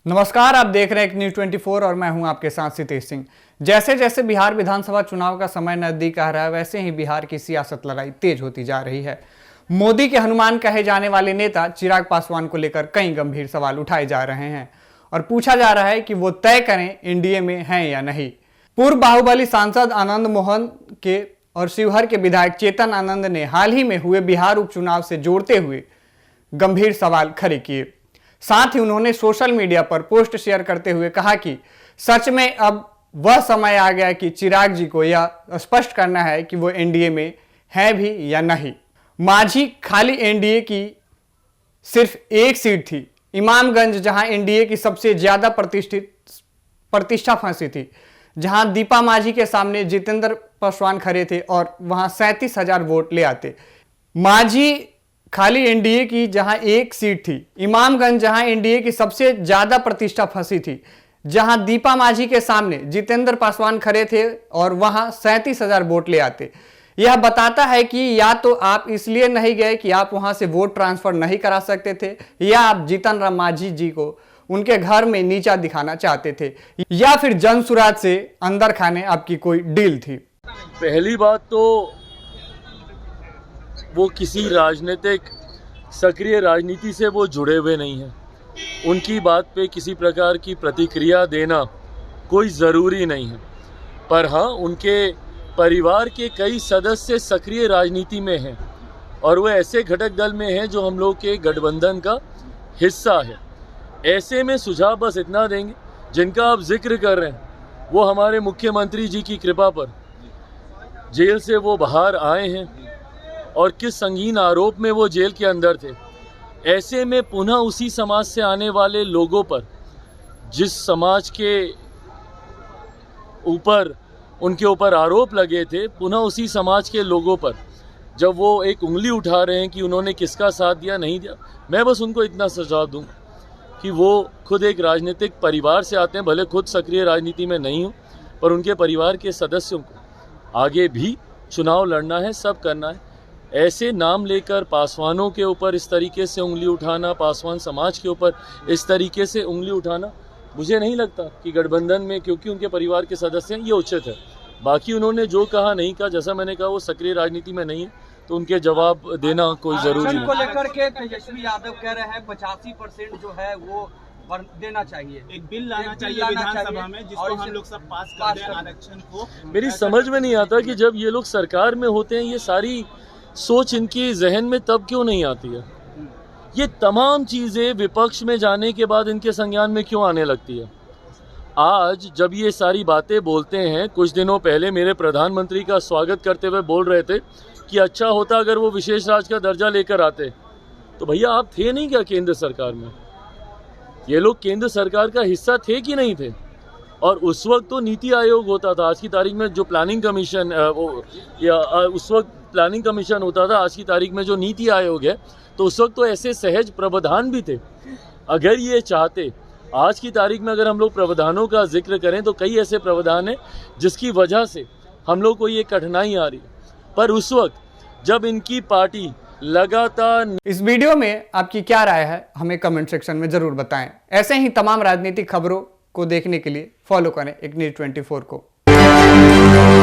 नमस्कार, आप देख रहे हैं न्यूज 24 और मैं हूं आपके साथ सितेश सिंह। जैसे जैसे बिहार विधानसभा चुनाव का समय नजदीक आ रहा है, वैसे ही बिहार की सियासत लड़ाई तेज होती जा रही है। मोदी के हनुमान कहे जाने वाले नेता चिराग पासवान को लेकर कई गंभीर सवाल उठाए जा रहे हैं और पूछा जा रहा है कि वो तय करें एनडीए में हैं या नहीं। पूर्व बाहुबली सांसद आनंद मोहन के और शिवहर के विधायक चेतन आनंद ने हाल ही में हुए बिहार उपचुनाव से जोड़ते हुए गंभीर सवाल खड़े किए। साथ ही उन्होंने सोशल मीडिया पर पोस्ट शेयर करते हुए कहा कि सच में अब वह समय आ गया कि चिराग जी को यह स्पष्ट करना है कि वो एनडीए में हैं भी या नहीं। मांझी खाली एनडीए की सिर्फ एक सीट थी, इमामगंज, जहां एनडीए की सबसे ज्यादा प्रतिष्ठा फंसी थी, जहां दीपा मांझी के सामने जितेंद्र पासवान खड़े थे और वहां 37,000 वोट ले आते। मांझी खाली एनडीए की जहां एक सीट थी, इमामगंज जहां एनडीए की सबसे ज्यादा प्रतिष्ठा फंसी थी, जहां दीपा मांझी के सामने जितेंद्र पासवान खड़े थे और वहां 37,000 वोट ले आते। यह बताता है कि या तो आप इसलिए नहीं गए कि आप वहां से वोट ट्रांसफर नहीं करा सकते थे, या आप जीतन राम मांझी जी को उनके घर में नीचा दिखाना चाहते थे, या फिर जनसुराज से अंदर खाने आपकी कोई डील थी। पहली बात तो वो किसी राजनीतिक सक्रिय राजनीति से वो जुड़े हुए नहीं हैं। उनकी बात पे किसी प्रकार की प्रतिक्रिया देना कोई ज़रूरी नहीं है, पर हाँ, उनके परिवार के कई सदस्य सक्रिय राजनीति में हैं और वो ऐसे घटक दल में हैं जो हम लोग के गठबंधन का हिस्सा है। ऐसे में सुझाव बस इतना देंगे, जिनका आप जिक्र कर रहे हैं वो हमारे मुख्यमंत्री जी की कृपा पर जेल से वो बाहर आए हैं और किस संगीन आरोप में वो जेल के अंदर थे। ऐसे में पुनः उसी समाज से आने वाले लोगों पर, जिस समाज के ऊपर उनके ऊपर आरोप लगे थे, पुनः उसी समाज के लोगों पर जब वो एक उंगली उठा रहे हैं कि उन्होंने किसका साथ दिया नहीं दिया, मैं बस उनको इतना सुझाव दूँ कि वो खुद एक राजनीतिक परिवार से आते हैं, भले खुद सक्रिय राजनीति में नहीं हो, पर उनके परिवार के सदस्यों को आगे भी चुनाव लड़ना है, सब करना है। ऐसे नाम लेकर पासवानों के ऊपर इस तरीके से उंगली उठाना, पासवान समाज के ऊपर इस तरीके से उंगली उठाना, मुझे नहीं लगता कि गठबंधन में, क्योंकि उनके परिवार के सदस्य हैं, ये उचित है। बाकी उन्होंने जो कहा नहीं कहा, जैसा मैंने कहा, वो सक्रिय राजनीति में नहीं है, तो उनके जवाब देना कोई जरूरी नहीं। को लेकर के तेजस्वी यादव कह रहे हैं 85% जो है वो देना चाहिए, एक बिल लाना चाहिए विधानसभा में, जिसको हम लोग सब पास कर दें आरक्षण को। मेरी समझ में नहीं आता कि जब ये लोग सरकार में होते हैं, ये सारी सोच इनकी जहन में तब क्यों नहीं आती है। ये तमाम चीज़ें विपक्ष में जाने के बाद इनके संज्ञान में क्यों आने लगती है। आज जब ये सारी बातें बोलते हैं, कुछ दिनों पहले मेरे प्रधानमंत्री का स्वागत करते हुए बोल रहे थे कि अच्छा होता अगर वो विशेष राज्य का दर्जा लेकर आते। तो भैया, आप थे नहीं क्या केंद्र सरकार में? ये लोग केंद्र सरकार का हिस्सा थे कि नहीं थे? और उस वक्त तो नीति आयोग होता था, आज की तारीख में जो प्लानिंग कमीशन उस वक्त प्लानिंग कमीशन होता था, आज की तारीख में जो नीति आयोग है, तो उस वक्त तो ऐसे सहज प्रावधान भी थे। अगर ये चाहते, आज की तारीख में अगर हम लोग प्रावधानों का जिक्र करें तो कई ऐसे प्रावधान हैं जिसकी वजह से हम लोग को ये कठिनाई आ रही है। पर उस वक्त जब इनकी पार्टी लगातार। इस वीडियो में आपकी क्या राय है, हमें कमेंट सेक्शन में जरूर बताएं। ऐसे ही तमाम राजनीतिक खबरों को देखने के लिए फॉलो करें एक न्यूज 24 को।